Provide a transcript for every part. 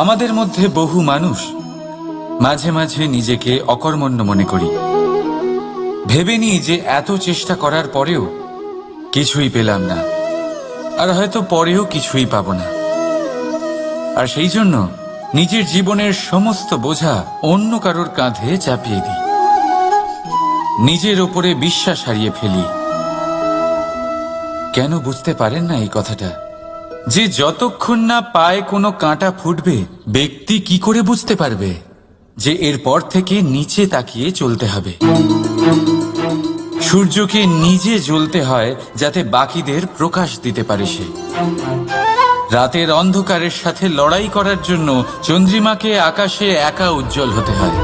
আমাদের মধ্যে বহু মানুষ মাঝে মাঝে নিজেকে অকর্মণ্য মনে করি, ভেবে নিই যে এত চেষ্টা করার পরেও কিছুই পেলাম না, আর হয়তো পরেও কিছুই পাব না। আর সেই জন্য নিজের জীবনের সমস্ত বোঝা অন্য কারোর কাঁধে চাপিয়ে দিই, নিজের ওপরে বিশ্বাস হারিয়ে ফেলি। কেন বুঝতে পারেন না এই কথাটা? যে যতক্ষণ না পায়ে কোনো কাঁটা ফুটবে, ব্যক্তি কি করে বুঝতে পারবে যে এরপর থেকে নিচে তাকিয়ে চলতে হবে? সূর্যকে নিজে জ্বলতে হয় যাতে বাকিদের প্রকাশ দিতে পারে সে। রাতের অন্ধকারের সাথে লড়াই করার জন্য চন্দ্রিমাকে আকাশে একা উজ্জ্বল হতে হয়।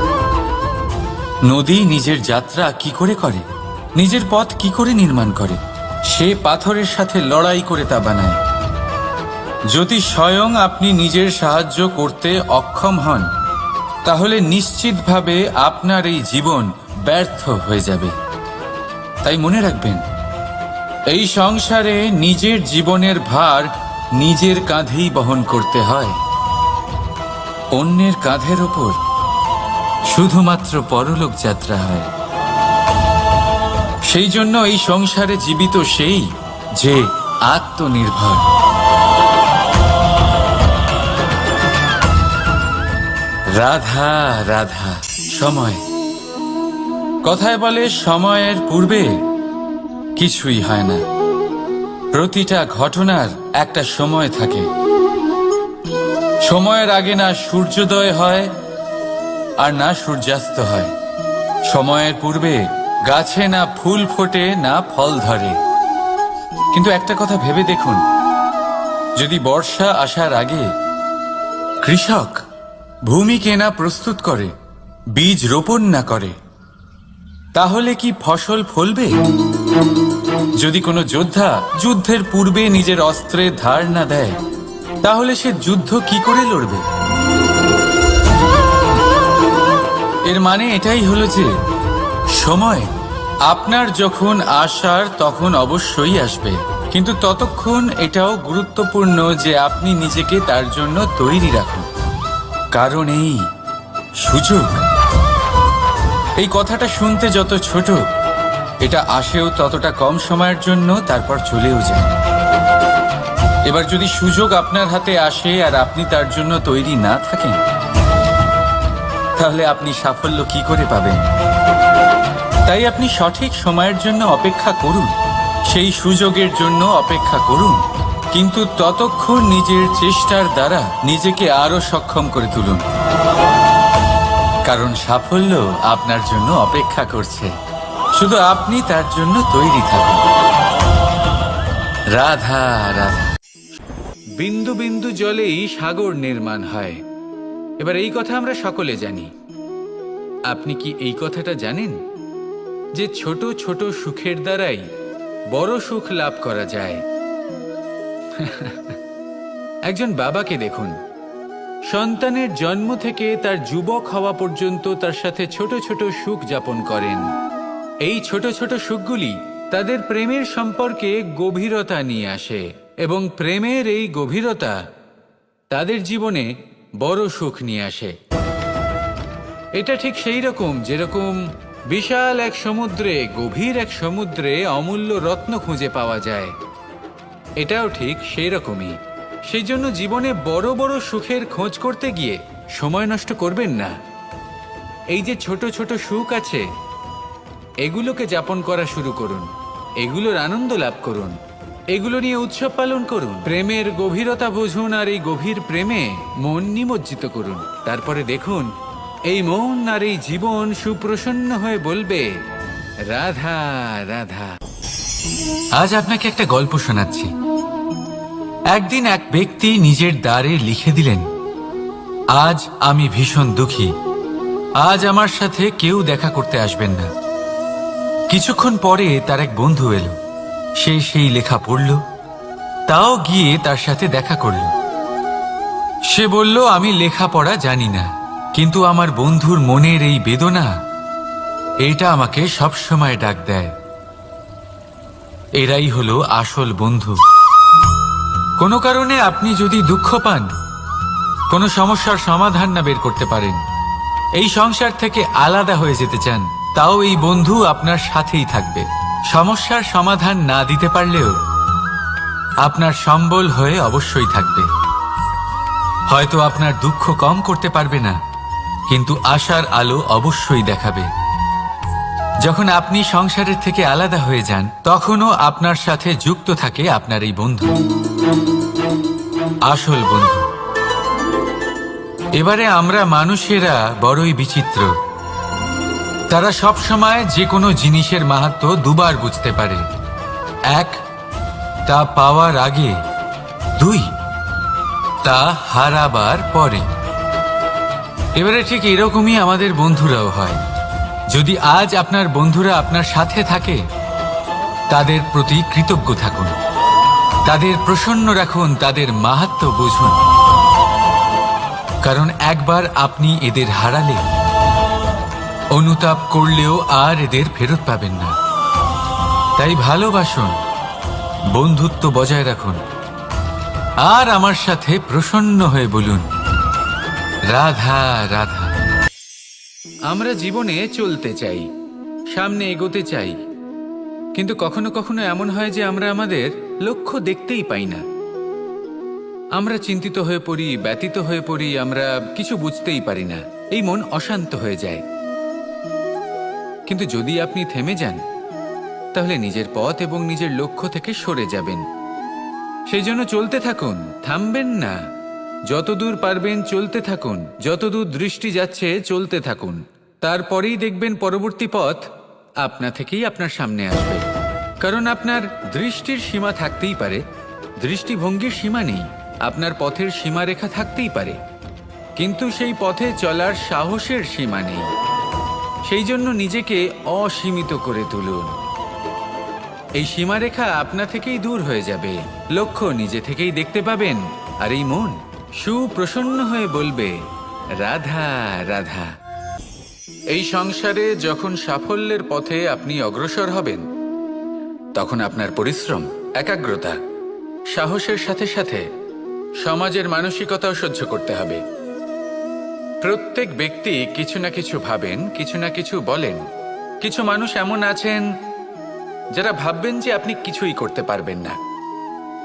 নদী নিজের যাত্রা কি করে করে, নিজের পথ কি করে নির্মাণ করে? সে পাথরের সাথে লড়াই করে তা বানায়। যদি স্বয়ং আপনি নিজের সাহায্য করতে অক্ষম হন, তাহলে নিশ্চিতভাবে আপনার এই জীবন ব্যর্থ হয়ে যাবে। তাই মনে রাখবেন, এই সংসারে নিজের জীবনের ভার নিজের কাঁধেই বহন করতে হয়। অন্যের কাঁধের ওপর শুধুমাত্র পরলোক যাত্রা হয়। সেই জন্য এই সংসারে জীবিত সেই যে আত্মনির্ভর। রাধা রাধা। সময়, কথায় বলে সময়ের পূর্বে কিছুই হয় না। প্রতিটা ঘটনার একটা সময় থাকে। সময়ের আগে না সূর্যোদয় হয় আর না সূর্যাস্ত হয়। সময়ের পূর্বে গাছে না ফুল ফোটে না ফল ধরে। কিন্তু একটা কথা ভেবে দেখুন, যদি বর্ষা আসার আগে কৃষক ভূমিকে না প্রস্তুত করে, বীজ রোপণ না করে, তাহলে কি ফসল ফলবে? যদি কোনো যোদ্ধা যুদ্ধের পূর্বে নিজের অস্ত্রের ধার না দেয়, তাহলে সে যুদ্ধ কি করে লড়বে? এর মানে এটাই হলো যে সময় আপনার যখন আসার তখন অবশ্যই আসবে, কিন্তু ততক্ষণ এটাও গুরুত্বপূর্ণ যে আপনি নিজেকে তার জন্য তৈরি রাখুন। কারণ এই সুযোগ, এই কথাটা শুনতে যত ছোট, এটা আসেও ততটা কম সময়ের জন্য, তারপর চলেও যায়। এবার যদি সুযোগ আপনার হাতে আসে আর আপনি তার জন্য তৈরি না থাকেন, তাহলে আপনি সাফল্য কি করে পাবেন? তাই আপনি সঠিক সময়ের জন্য অপেক্ষা করুন, সেই সুযোগের জন্য অপেক্ষা করুন, কিন্তু ততক্ষণ নিজের চেষ্টার দ্বারা নিজেকে আরো সক্ষম করে তুলুন। কারণ সাফল্য আপনার জন্য অপেক্ষা করছে, শুধু আপনি তার জন্য তৈরি থাকুন। রাধা রাধা। বিন্দু বিন্দু জলেই সাগর নির্মাণ হয়। এবার এই কথা আমরা সকলে জানি। আপনি কি এই কথাটা জানেন যে ছোট ছোট সুখের দ্বারাই বড় সুখ লাভ করা যায়? একজন বাবাকে দেখুন, সন্তানের জন্ম থেকে তার যুবক হওয়া পর্যন্ত তার সাথে ছোট ছোট সুখ যাপন করেন। এই ছোট ছোট সুখগুলি তাদের প্রেমের সম্পর্কে গভীরতা নিয়ে আসে, এবং প্রেমের এই গভীরতা তাদের জীবনে বড় সুখ নিয়ে আসে। এটা ঠিক সেই রকম যেরকম বিশাল এক সমুদ্রে, গভীর এক সমুদ্রে অমূল্য রত্ন খুঁজে পাওয়া যায়। এটাও ঠিক সেই রকমই। সেই জন্য জীবনে বড় বড় সুখের খোঁজ করতে গিয়ে সময় নষ্ট করবেন না। এই যে ছোট ছোট সুখ আছে, এগুলোকে যাপন করা শুরু করুন, এগুলোর আনন্দ লাভ করুন, এগুলো নিয়ে উৎসব পালন করুন। প্রেমের গভীরতা বুঝুন আর এই গভীর প্রেমে মন নিমজ্জিত করুন। তারপরে দেখুন এই মন আর এই জীবন সুপ্রসন্ন হয়ে বলবে, রাধা রাধা। আজ আপনাকে একটা গল্প শোনাচ্ছি। একদিন এক ব্যক্তি নিজের দ্বারে লিখে দিলেন, আজ আমি ভীষণ দুঃখী, আজ আমার সাথে কেউ দেখা করতে আসবেন না। কিছুক্ষণ পরে তার এক বন্ধু এলো। সে সেই লেখা পড়ল, তাও গিয়ে তার সাথে দেখা করল। সে বলল, আমি লেখাপড়া জানি না, কিন্তু আমার বন্ধুর মনের এই বেদনা, এটা আমাকে সবসময় ডাক দেয়। এরাই হলো আসল বন্ধু। কোনো কারণে আপনি যদি দুঃখ পান, কোনো সমস্যার সমাধান না বের করতে পারেন, এই সংসার থেকে আলাদা হয়ে যেতে চান, তাও এই বন্ধু আপনার সাথেই থাকবে। সমস্যার সমাধান না দিতে পারলেও আপনার সম্বল হয়ে অবশ্যই থাকবে। হয়তো আপনার দুঃখ কম করতে পারবে না, কিন্তু আশার আলো অবশ্যই দেখাবে। যখন আপনি সংসারের থেকে আলাদা হয়ে যান, তখনও আপনার সাথে যুক্ত থাকে আপনার এই বন্ধু, আসল বন্ধু। এবারে আমরা মানুষেরা বড়ই বিচিত্র। তারা সব সময় যে কোনো জিনিসের মাহাত্ম্য দুবার বুঝতে পারে। এক, তা পাওয়ার আগে। দুই, তা হারাবার পরে। এবারে ঠিক এরকমই আমাদের বন্ধুরাও হয়। যদি আজ আপনার বন্ধুরা আপনার সাথে থাকে, তাদের প্রতি কৃতজ্ঞ থাকুন, তাদের প্রসন্ন রাখুন, তাদের মাহাত্ম্য বুঝুন। কারণ একবার আপনি এদের হারালে অনুতাপ করলেও আর এদের ফেরত পাবেন না। তাই ভালোবাসুন, বন্ধুত্ব বজায় রাখুন, আর আমার সাথে প্রসন্ন হয়ে বলুন, রাধা রাধা। আমরা জীবনে চলতে চাই, সামনে এগোতে চাই, কিন্তু কখনো কখনো এমন হয় যে আমরা আমাদের লক্ষ্য দেখতেই পাই না। আমরা চিন্তিত হয়ে পড়ি, ব্যতীত হয়ে পড়ি, আমরা কিছু বুঝতেই পারি না, এই মন অশান্ত হয়ে যায়। কিন্তু যদি আপনি থেমে যান, তাহলে নিজের পথ এবং নিজের লক্ষ্য থেকে সরে যাবেন। সেই জন্য চলতে থাকুন, থামবেন না। যতদূর পারবেন চলতে থাকুন, যতদূর দৃষ্টি যাচ্ছে চলতে থাকুন। তারপরেই দেখবেন পরবর্তী পথ আপনা থেকেই আপনার সামনে আসবে। কারণ আপনার দৃষ্টির সীমা থাকতেই পারে, দৃষ্টিভঙ্গির সীমা নেই। আপনার পথের সীমারেখা থাকতেই পারে, কিন্তু সেই পথে চলার সাহসের সীমা নেই। সেই জন্য নিজেকে অসীমিত করে তুলুন। এই সীমারেখা আপনা থেকেই দূর হয়ে যাবে, লক্ষ্য নিজে থেকেই দেখতে পাবেন, আর এই মন সুপ্রসন্ন হয়ে বলবে, রাধা রাধা। এই সংসারে যখন সাফল্যের পথে আপনি অগ্রসর হবেন, তখন আপনার পরিশ্রম, একাগ্রতা, সাহসের সাথে সাথে সমাজের মানসিকতাও সহ্য করতে হবে। প্রত্যেক ব্যক্তি কিছু না কিছু ভাবেন, কিছু না কিছু বলেন। কিছু মানুষ এমন আছেন যারা ভাববেন যে আপনি কিছুই করতে পারবেন না,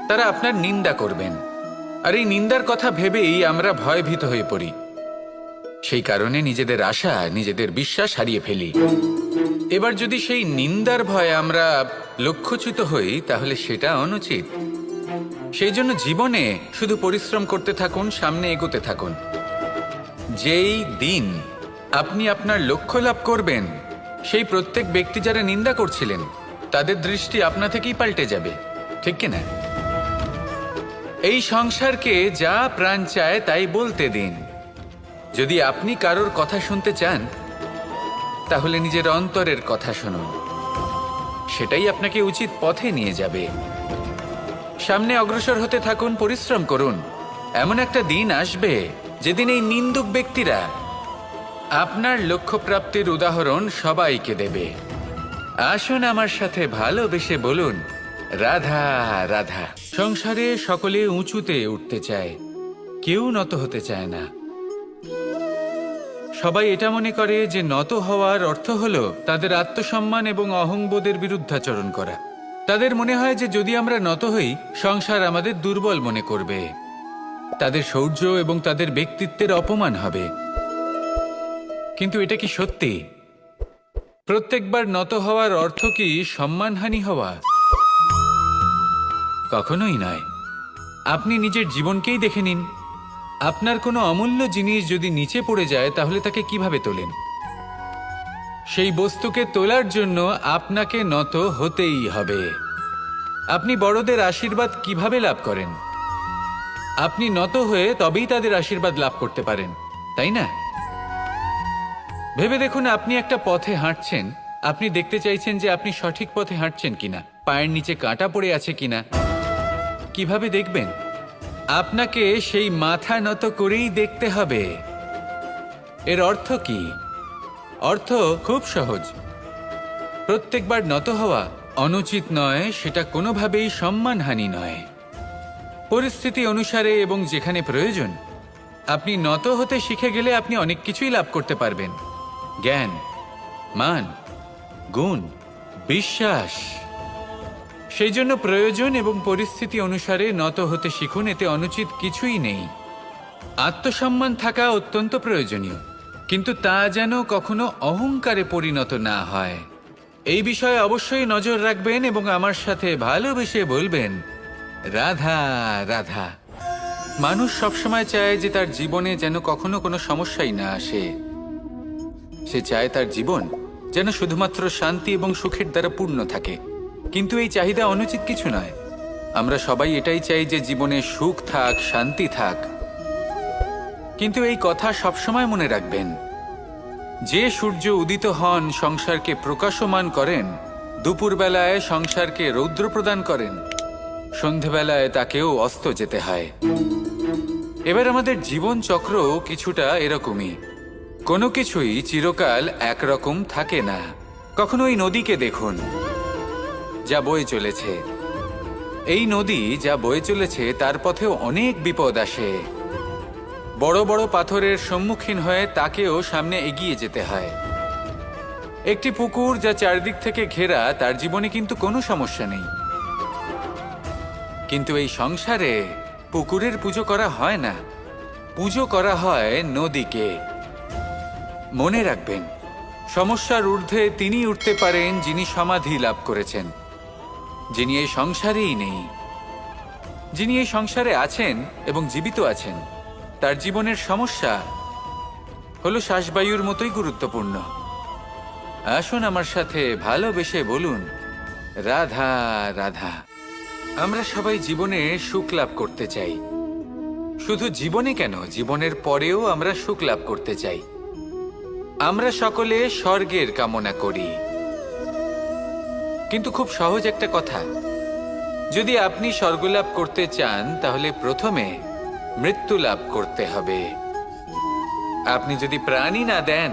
তারা আপনার নিন্দা করবেন, আর এই নিন্দার কথা ভেবেই আমরা ভয়ভীত হয়ে পড়ি। সেই কারণে নিজেদের আশা, নিজেদের বিশ্বাস হারিয়ে ফেলি। এবার যদি সেই নিন্দার ভয়ে আমরা লক্ষ্যচ্যুত হই, তাহলে সেটা অনুচিত। সেই জন্য জীবনে শুধু পরিশ্রম করতে থাকুন, সামনে এগোতে থাকুন। যেই দিন আপনি আপনার লক্ষ্য লাভ করবেন, সেই প্রত্যেক ব্যক্তি যারা নিন্দা করছিলেন, তাদের দৃষ্টি আপনা থেকেই পাল্টে যাবে, ঠিক কিনা? এই সংসারকে যা প্রাণ চায় তাই বলতে দিন। যদি আপনি কারোর কথা শুনতে চান, তাহলে নিজের অন্তরের কথা শুনুন, সেটাই আপনাকে উচিত পথে নিয়ে যাবে। সামনে অগ্রসর হতে থাকুন, পরিশ্রম করুন। এমন একটা দিন আসবে যেদিন এই নিন্দুক ব্যক্তিরা আপনার লক্ষ্য প্রাপ্তির উদাহরণ সবাইকে দেবে। আসুন আমার সাথে ভালোবেসে বলুন, রাধা রাধা। সংসারে সকলে উঁচুতে উঠতে চায়, কেউ নত হতে চায় না। সবাই এটা মনে করে যে নত হওয়ার অর্থ হলো তাদের আত্মসম্মান এবং অহংবোধের বিরুদ্ধাচরণ করা। তাদের মনে হয় যে যদি আমরা নত হই, সংসার আমাদের দুর্বল মনে করবে, তাদের শৌর্য এবং তাদের ব্যক্তিত্বের অপমান হবে। কিন্তু এটা কি সত্যি? প্রত্যেকবার নত হওয়ার অর্থ কি সম্মানহানি হওয়া? কখনোই নয়। আপনি নিজের জীবনকেই দেখে নিন। আপনার কোনো অমূল্য জিনিস যদি নিচে পড়ে যায়, তাহলে তাকে কিভাবে তোলেন? সেই বস্তুকে তোলার জন্য আপনাকে নত হতেই হবে। আপনি বড়দের আশীর্বাদ কিভাবে লাভ করেন? আপনি নত হয়ে তবেই তাদের আশীর্বাদ লাভ করতে পারেন, তাই না? ভেবে দেখুন, আপনি একটা পথে হাঁটছেন, আপনি দেখতে চাইছেন যে আপনি সঠিক পথে হাঁটছেন কিনা, পায়ের নিচে কাঁটা পড়ে আছে কিনা। কিভাবে দেখবেন? আপনাকে সেই মাথা নত করেই দেখতে হবে। এর অর্থ কি? অর্থ খুব সহজ। প্রত্যেকবার নত হওয়া অনুচিত নয়, সেটা কোনোভাবেই সম্মানহানি নয়। পরিস্থিতি অনুসারে এবং যেখানে প্রয়োজন, আপনি নত হতে শিখে গেলে আপনি অনেক কিছুই লাভ করতে পারবেন। জ্ঞান, মান, গুণ, বিশ্বাস। সেই জন্য প্রয়োজন এবং পরিস্থিতি অনুসারে নত হতে শিখুন, এতে অনুচিত কিছুই নেই। আত্মসম্মান থাকা অত্যন্ত প্রয়োজনীয়, কিন্তু তা যেন কখনো অহংকারে পরিণত না হয়। এই বিষয়ে অবশ্যই নজর রাখবেন এবং আমার সাথে ভালোবেসে বলবেন, রাধা রাধা। মানুষ সবসময় চায় যে তার জীবনে যেন কখনো কোনো সমস্যাই না আসে। সে চায় তার জীবন যেন শুধুমাত্র শান্তি এবং সুখের দ্বারা পূর্ণ থাকে, কিন্তু এই চাহিদা অনুচিত কিছু নয়। আমরা সবাই এটাই চাই যে জীবনে সুখ থাক, শান্তি থাক। কিন্তু এই কথা সবসময় মনে রাখবেন, যে সূর্য উদিত হন সংসারকে প্রকাশমান করেন, দুপুরবেলায় সংসারকে রৌদ্র প্রদান করেন, সন্ধেবেলায় তাকেও অস্ত যেতে হয়। এবার আমাদের জীবন চক্র কিছুটা এরকমই। কোনো কিছুই চিরকাল একরকম থাকে না। কখনো এই নদীকে দেখুন যা বয়ে চলেছে। এই নদী যা বয়ে চলেছে তার পথেও অনেক বিপদ আসে। বড় বড় পাথরের সম্মুখীন হয়ে তাকেও সামনে এগিয়ে যেতে হয়। একটি পুকুর যা চারদিক থেকে ঘেরা, তার জীবনে কিন্তু কোনো সমস্যা নেই। কিন্তু এই সংসারে পুকুরের পুজো করা হয় না, পুজো করা হয় নদীকে। মনে রাখবেন, সমস্যার ঊর্ধ্বে তিনি উঠতে পারেন যিনি সমাধি লাভ করেছেন, যিনি এই সংসারেই নেই। যিনি এই সংসারে আছেন এবং জীবিত আছেন, তার জীবনের সমস্যা হলো শ্বাসবায়ুর মতোই গুরুত্বপূর্ণ। আসুন আমার সাথে ভালোবেসে বলুন, রাধা রাধা। আমরা সবাই জীবনে সুখ লাভ করতে চাই। শুধু জীবনে কেন, জীবনের পরেও আমরা সুখ লাভ করতে চাই। আমরা সকলে স্বর্গের কামনা করি। কিন্তু খুব সহজ একটা কথা, যদি আপনি স্বর্গ লাভ করতে চান তাহলে প্রথমে মৃত্যু লাভ করতে হবে। আপনি যদি প্রাণই না দেন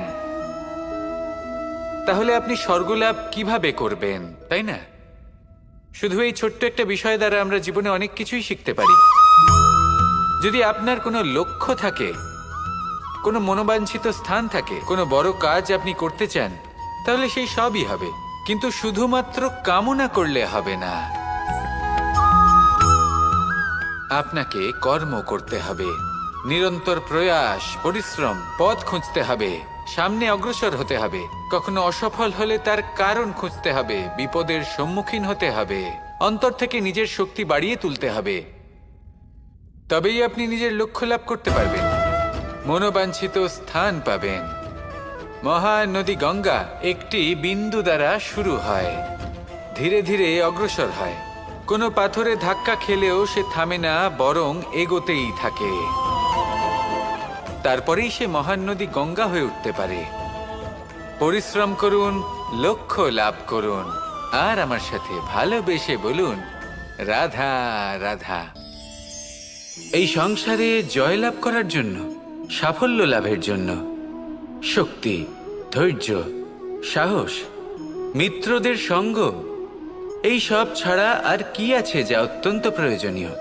তাহলে আপনি স্বর্গ লাভ কিভাবে করবেন, তাই না? শুধু এই ছোট্ট একটা বিষয় দ্বারা আমরা জীবনে অনেক কিছুই শিখতে পারি। যদি আপনার কোনো লক্ষ্য থাকে, কোনো মনোবাঞ্ছিত স্থান থাকে, কোনো বড় কাজ আপনি করতে চান, তাহলে সেই সবই হবে। কিন্তু শুধুমাত্র কামনা করলে হবে না, আপনাকে কর্ম করতে হবে। নিরন্তর প্রয়াস, পরিশ্রম, পথ খুঁজতে হবে, সামনে অগ্রসর হতে হবে। কখনো অসফল হলে তার কারণ খুঁজতে হবে, বিপদের সম্মুখীন হতে হবে, অন্তর থেকে নিজের শক্তি বাড়িয়ে তুলতে হবে। তবেই আপনি নিজের লক্ষ্য লাভ করতে পারবেন, মনোবাঞ্ছিত স্থান পাবেন। মহান নদী গঙ্গা একটি বিন্দু দ্বারা শুরু হয়, ধীরে ধীরে অগ্রসর হয়। কোনো পাথরে ধাক্কা খেলেও সে থামে না, বরং এগোতেই থাকে। তারপরেই সে মহান নদী গঙ্গা হয়ে উঠতে পারে। পরিশ্রম করুন, লক্ষ্য লাভ করুন, আর আমার সাথে ভালোবেসে বলুন, রাধা রাধা। এই সংসারে জয়লাভ করার জন্য, সাফল্য লাভের জন্য শক্তি, ধৈর্য, সাহস, মিত্রদের সঙ্গ, এই সব ছাড়া আর কি আছে যা অত্যন্ত প্রয়োজনীয়?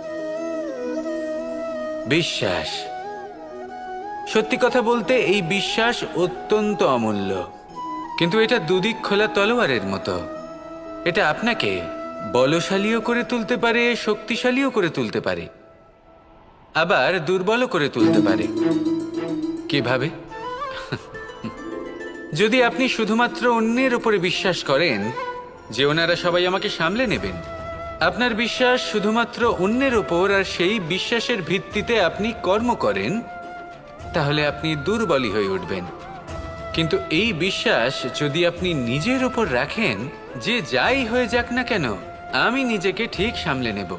বিশ্বাস। সত্যি কথা বলতে এই বিশ্বাস অত্যন্ত অমূল্য, কিন্তু এটা দুদিক খোলা তলোয়ারের মতো। এটা আপনাকে বলশালীও করে তুলতে পারে, শক্তিশালীও করে তুলতে পারে, আবার দুর্বলও করে তুলতে পারে। কিভাবে? যদি আপনি শুধুমাত্র অন্যের উপরে বিশ্বাস করেন যে ওনারা সবাই আমাকে সামলে নেবেন, আপনার বিশ্বাস শুধুমাত্র অন্যের ওপর, আর সেই বিশ্বাসের ভিত্তিতে আপনি কর্ম করেন, তাহলে আপনি দুর্বলই হয়ে উঠবেন। কিন্তু এই বিশ্বাস যদি আপনি নিজের ওপর রাখেন যে যাই হয়ে যাক না কেন, আমি নিজেকে ঠিক সামলে নেব,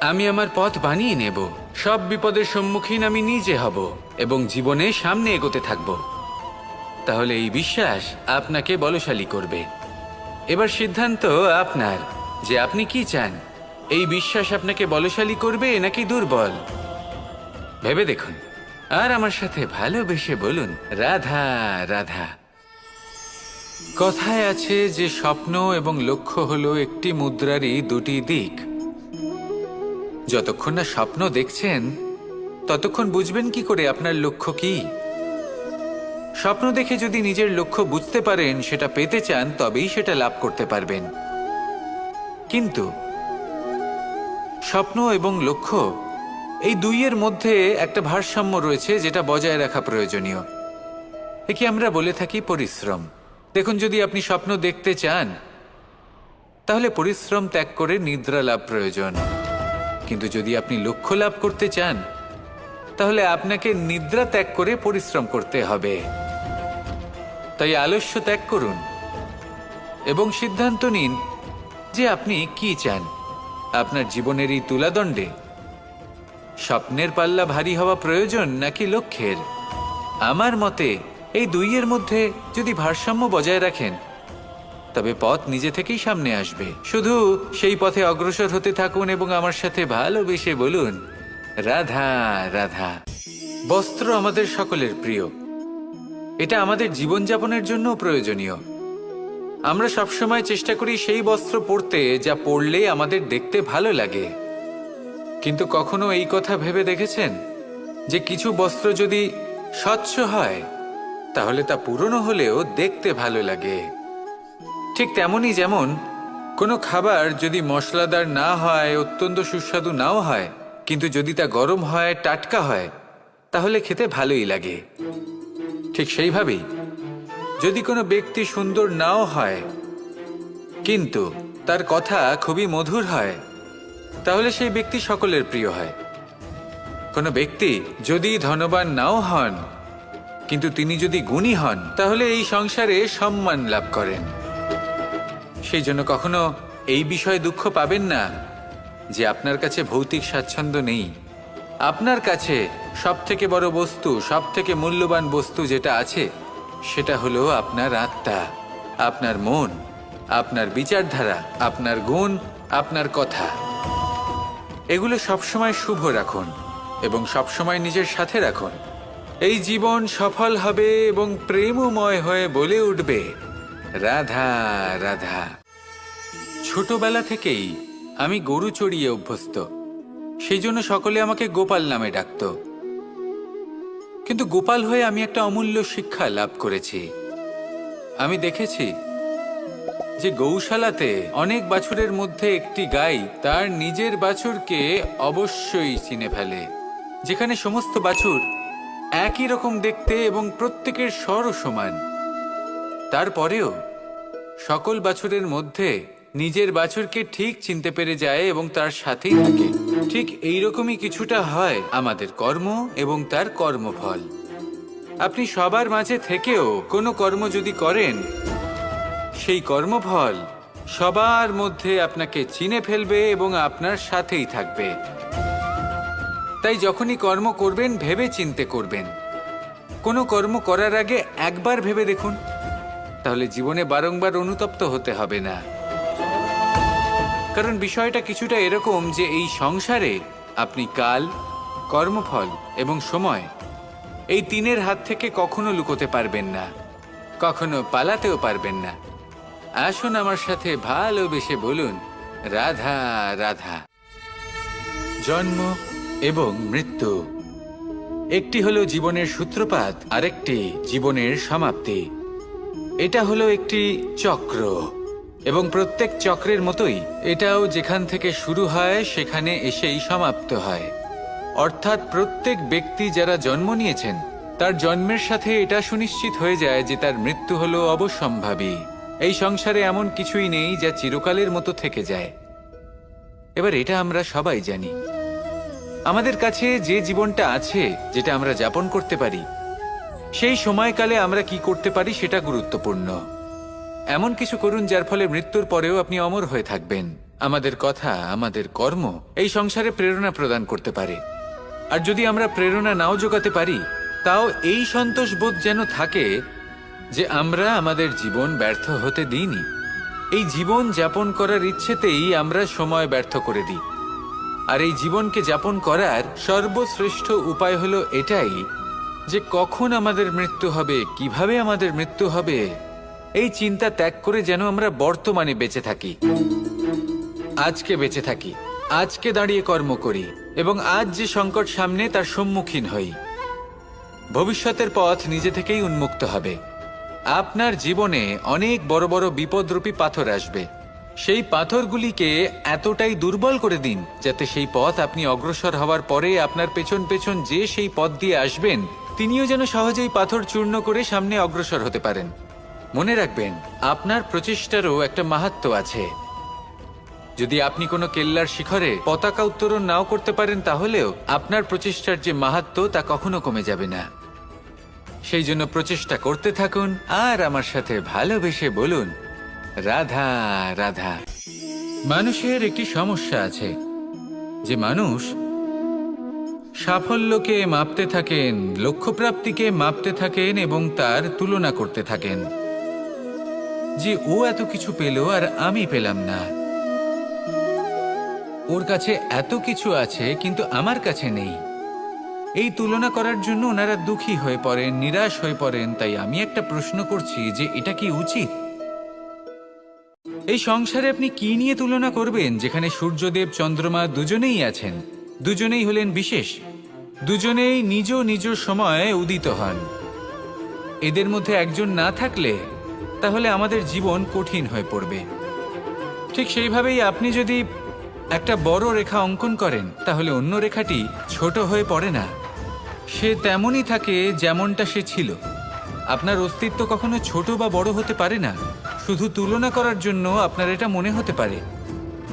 আমি আমার পথ বানিয়ে নেব, সব বিপদের সম্মুখীন আমি নিজে হব এবং জীবনে সামনে এগোতে থাকব, তাহলে এই বিশ্বাস আপনাকে বলশালী করবে। এবার সিদ্ধান্ত আপনার যে আপনি কি চান, এই বিশ্বাস আপনাকে বলশালী করবে নাকি দুর্বল, ভেবে দেখুন। আর আমার সাথে ভালোবেসে বলুন, রাধা রাধা। কথায় আছে যে স্বপ্ন এবং লক্ষ্য হলো একটি মুদ্রারই দুটি দিক। যতক্ষণ না স্বপ্ন দেখছেন ততক্ষণ বুঝবেন কি করে আপনার লক্ষ্য কি? স্বপ্ন দেখে যদি নিজের লক্ষ্য বুঝতে পারেন, সেটা পেতে চান, তবেই সেটা লাভ করতে পারবেন। কিন্তু স্বপ্ন এবং লক্ষ্য এই দুইয়ের মধ্যে একটা ভারসাম্য রয়েছে, যেটা বজায় রাখা প্রয়োজনীয়। একে আমরা বলে থাকি পরিশ্রম। দেখুন, যদি আপনি স্বপ্ন দেখতে চান, তাহলে পরিশ্রম ত্যাগ করে নিদ্রা লাভ প্রয়োজন। কিন্তু যদি আপনি লক্ষ্য লাভ করতে চান, তাহলে আপনাকে নিদ্রা ত্যাগ করে পরিশ্রম করতে হবে। তাই আলস্য ত্যাগ করুন এবং সিদ্ধান্ত নিন যে আপনি কি চান। আপনার জীবনের এই তুলাদণ্ডে স্বপ্নের পাল্লা ভারী হওয়া প্রয়োজন নাকি লক্ষ্যের? আমার মতে এই দুইয়ের মধ্যে যদি ভারসাম্য বজায় রাখেন, তবে পথ নিজে থেকেই সামনে আসবে। শুধু সেই পথে অগ্রসর হতে থাকুন এবং আমার সাথে ভালোবেসে বলুন, রাধা রাধা। বস্ত্র আমাদের সকলের প্রিয়। এটা আমাদের জীবনযাপনের জন্য প্রয়োজনীয়। আমরা সবসময় চেষ্টা করি সেই বস্ত্র পরতে যা পরলে আমাদের দেখতে ভালো লাগে। কিন্তু কখনো এই কথা ভেবে দেখেছেন যে কিছু বস্ত্র যদি স্বচ্ছ হয়, তাহলে তা পুরনো হলেও দেখতে ভালো লাগে? ঠিক তেমনই, যেমন কোনো খাবার যদি মশলাদার না হয়, অত্যন্ত সুস্বাদু নাও হয়, কিন্তু যদি তা গরম হয়, টাটকা হয়, তাহলে খেতে ভালোই লাগে। ঠিক সেইভাবেই যদি কোনো ব্যক্তি সুন্দর নাও হয়, কিন্তু তার কথা খুবই মধুর হয়, তাহলে সেই ব্যক্তি সকলের প্রিয় হয়। কোনো ব্যক্তি যদি ধনবান নাও হন, কিন্তু তিনি যদি গুণী হন, তাহলে এই সংসারে সম্মান লাভ করেন। সেই জন্য কখনো এই বিষয়ে দুঃখ পাবেন না যে আপনার কাছে ভৌতিক স্বাচ্ছন্দ্য নেই। আপনার কাছে সবথেকে বড় বস্তু, সবথেকে মূল্যবান বস্তু যেটা আছে, সেটা হলো আপনার আত্মা, আপনার মন, আপনার বিচারধারা, আপনার গুণ, আপনার কথা। এগুলো সবসময় শুভ রাখুন এবং সবসময় নিজের সাথে রাখুন। এই জীবন সফল হবে এবং প্রেমময় হয়ে বলে উঠবে, রাধা রাধা। ছোটবেলা থেকেই আমি গরু চড়িয়ে অভ্যস্ত, সেই জন্য সকলে আমাকে গোপাল নামে ডাকত। কিন্তু গোপাল হয়ে আমি একটা অমূল্য শিক্ষা লাভ করেছি। আমি দেখেছি যে গৌশালাতে অনেক বাছুরের মধ্যে একটি গাই তার নিজের বাছুরকে অবশ্যই চিনে ফেলে। যেখানে সমস্ত বাছুর একই রকম দেখতে এবং প্রত্যেকের স্বরও সমান, তারপরেও সকল বাছুরের মধ্যে নিজের বাছুরকে ঠিক চিনতে পেরে যায় এবং তার সাথেই থাকে। ঠিক এইরকমই কিছুটা হয় আমাদের কর্ম এবং তার কর্মফল। আপনি সবার মাঝে থেকেও কোনো কর্ম যদি করেন, সেই কর্মফল সবার মধ্যে আপনাকে চিনে ফেলবে এবং আপনার সাথেই থাকবে। তাই যখনই কর্ম করবেন, ভেবে চিন্তে করবেন। কোনো কর্ম করার আগে একবার ভেবে দেখুন, তাহলে জীবনে বারংবার অনুতপ্ত হতে হবে না। কারণ বিষয়টা কিছুটা এরকম যে এই সংসারে আপনি কাল, কর্মফল এবং সময়, এই তিনের হাত থেকে কখনো লুকোতে পারবেন না, কখনো পালাতেও পারবেন না। আসুন আমার সাথে ভালোবেসে বলুন, রাধা রাধা। জন্ম এবং মৃত্যু, একটি হলো জীবনের সূত্রপাত, আরেকটি জীবনের সমাপ্তি। এটা হলো একটি চক্র এবং প্রত্যেক চক্রের মতোই এটাও যেখান থেকে শুরু হয় সেখানে এসেই সমাপ্ত হয়। অর্থাৎ প্রত্যেক ব্যক্তি যারা জন্ম নিয়েছেন, তার জন্মের সাথে এটা সুনিশ্চিত হয়ে যায় যে তার মৃত্যু হলো অবশ্যম্ভাবী। এই সংসারে এমন কিছুই নেই যা চিরকালের মতো থেকে যায়। এবার এটা আমরা সবাই জানি। আমাদের কাছে যে জীবনটা আছে, যেটা আমরা যাপন করতে পারি, সেই সময়কালে আমরা কি করতে পারি সেটা গুরুত্বপূর্ণ। এমন কিছু করুন যার ফলে মৃত্যুর পরেও আপনি অমর হয়ে থাকবেন। আমাদের কথা, আমাদের কর্ম এই সংসারে প্রেরণা প্রদান করতে পারে। আর যদি আমরা প্রেরণা নাও জোগাতে পারি, তাও এই সন্তোষ বোধ যেন থাকে যে আমরা আমাদের জীবন ব্যর্থ হতে দিইনি। এই জীবন যাপন করার ইচ্ছেতেই আমরা সময় ব্যর্থ করে দিই। আর এই জীবনকে যাপন করার সর্বশ্রেষ্ঠ উপায় হলো এটাই যে কখন আমাদের মৃত্যু হবে, কিভাবে আমাদের মৃত্যু হবে, এই চিন্তা ত্যাগ করে যেন আমরা বর্তমানে বেঁচে থাকি, আজকে বেঁচে থাকি। আজকে দাঁড়িয়ে কর্ম করি এবং আজ যে সংকট সামনে তার সম্মুখীন হই। ভবিষ্যতের পথ নিজে থেকেই উন্মুক্ত হবে। আপনার জীবনে অনেক বড় বড় বিপদরূপী পাথর আসবে। সেই পাথরগুলিকে এতটাই দুর্বল করে দিন যাতে সেই পথ আপনি অগ্রসর হওয়ার পরে আপনার পেছন পেছন যে সেই পথ দিয়ে আসবেন তিনিও যেন সহজেই পাথর চূর্ণ করে সামনে অগ্রসর হতে পারেন। মনে রাখবেন, আপনার প্রচেষ্টারও একটা মাহাত্ম্য আছে। যদি আপনি কোনো কেল্লার শিখরে পতাকা উত্তোলন নাও করতে পারেন, তাহলেও আপনার প্রচেষ্টার যে মাহাত্ম্য তা কখনো কমে যাবে না। সেই জন্য প্রচেষ্টা করতে থাকুন আর আমার সাথে ভালোবেসে বলুন, রাধা রাধা। মানুষের একটি সমস্যা আছে যে মানুষ সাফল্যকে মাপতে থাকেন, লক্ষ্যপ্রাপ্তিকে মাপতে থাকেন এবং তার তুলনা করতে থাকেন যে ও এত কিছু পেল আর আমি পেলাম না, ওর কাছে এত কিছু আছে কিন্তু আমার কাছে নেই। এই তুলনা করার জন্য ওনারা দুঃখী হয়ে পড়েন, নিরাশ হয়ে পড়েন। তাই আমি একটা প্রশ্ন করছি যে এটা কি উচিত? এই সংসারে আপনি কি নিয়ে তুলনা করবেন, যেখানে সূর্যদেব চন্দ্রমা দুজনেই আছেন, দুজনেই হলেন বিশেষ, দুজনেই নিজ নিজ সময়ে উদিত হন। এদের মধ্যে একজন না থাকলে তাহলে আমাদের জীবন কঠিন হয়ে পড়বে। ঠিক সেইভাবেই আপনি যদি একটা বড় রেখা অঙ্কন করেন তাহলে অন্য রেখাটি ছোট হয়ে পড়ে না, সে তেমনই থাকে যেমনটা সে ছিল। আপনার অস্তিত্ব কখনো ছোট বা বড় হতে পারে না। শুধু তুলনা করার জন্য আপনার এটা মনে হতে পারে।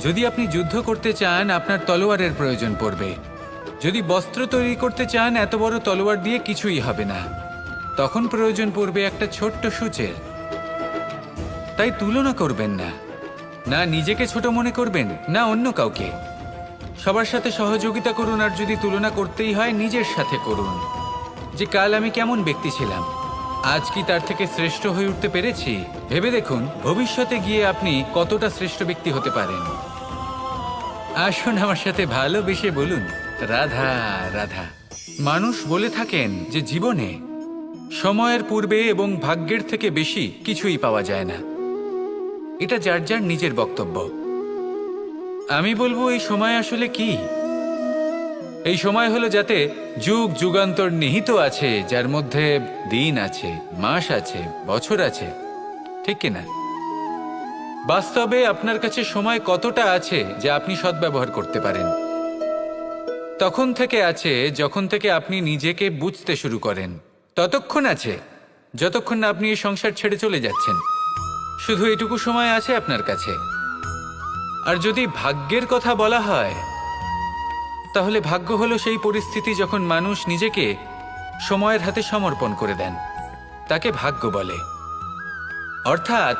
যদি আপনি যুদ্ধ করতে চান, আপনার তলোয়ারের প্রয়োজন পড়বে। যদি বস্ত্র তৈরি করতে চান, এত বড় তলোয়ার দিয়ে কিছুই হবে না, তখন প্রয়োজন পড়বে একটা ছোট্ট সূচের। তাই তুলনা করবেন না, না নিজেকে ছোট মনে করবেন, না অন্য কাউকে। সবার সাথে সহযোগিতা করুন, আর যদি তুলনা করতেই হয় নিজের সাথে করুন, যে কাল আমি কেমন ব্যক্তি ছিলাম, আজ কি তার থেকে শ্রেষ্ঠ হয়ে উঠতে পেরেছি। ভেবে দেখুন ভবিষ্যতে গিয়ে আপনি কতটা শ্রেষ্ঠ ব্যক্তি হতে পারেন। আসুন আমার সাথে ভালোবেসে বলুন, রাধা রাধা। মানুষ বলে থাকেন যে জীবনে সময়ের পূর্বে এবং ভাগ্যের থেকে বেশি কিছুই পাওয়া যায় না। এটা যার যার নিজের বক্তব্য। আমি বলবো এই সময় আসলে কি? এই সময় হলো যাতে যুগ যুগান্তর নিহিত আছে, যার মধ্যে দিন আছে, মাস আছে, বছর আছে, ঠিক কিনা? বাস্তবে আপনার কাছে সময় কতটা আছে যা আপনি সদ্ব্যবহার করতে পারেন? তখন থেকে আছে যখন থেকে আপনি নিজেকে বুঝতে শুরু করেন। ততক্ষণ আছে যতক্ষণ না আপনি এই সংসার ছেড়ে চলে যাচ্ছেন। শুধু এটুকু সময় আছে আপনার কাছে। আর যদি ভাগ্যের কথা বলা হয়, তাহলে ভাগ্য হলো সেই পরিস্থিতি যখন মানুষ নিজেকে সময়ের হাতে সমর্পণ করে দেন, তাকে ভাগ্য বলে। অর্থাৎ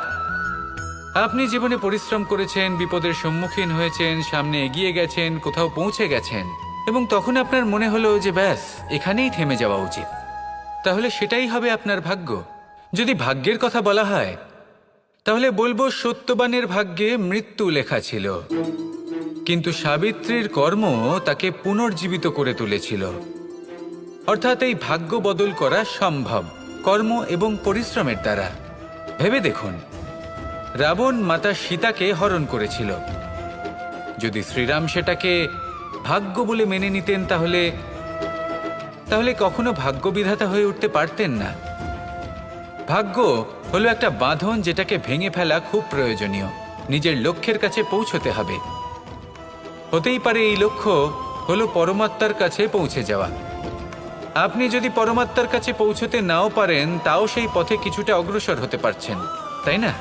আপনি জীবনে পরিশ্রম করেছেন, বিপদের সম্মুখীন হয়েছেন, সামনে এগিয়ে গেছেন, কোথাও পৌঁছে গেছেন, এবং তখন আপনার মনে হলো যে ব্যাস এখানেই থেমে যাওয়া উচিত, তাহলে সেটাই হবে আপনার ভাগ্য। যদি ভাগ্যের কথা বলা হয়, তাহলে বলবো সত্যবানের ভাগ্যে মৃত্যু লেখা ছিল, কিন্তু সাবিত্রীর কর্ম তাকে পুনর্জীবিত করে তুলেছিল। অর্থাৎ এই ভাগ্য বদল করা সম্ভব কর্ম এবং পরিশ্রমের দ্বারা। ভেবে দেখুন, রাবণ মাতা সীতাকে হরণ করেছিল। যদি শ্রীরাম সেটাকে ভাগ্য বলে মেনে নিতেন, তাহলে কখনো ভাগ্য বিধাতা হয়ে উঠতে পারতেন না। ভাগ্য হলো একটা বাঁধন যেটাকে ভেঙে ফেলা খুব প্রয়োজনীয়। নিজের লক্ষ্যের কাছে পৌঁছতে হবে। হতেই পারে এই লক্ষ্য হলো পরমাত্মার কাছে পৌঁছে যাওয়া। আপনি যদি পরমাত্মার কাছে পৌঁছতে নাও পারেন, তাও সেই পথে কিছুটা অগ্রসর হতে পারছেন, তাই না?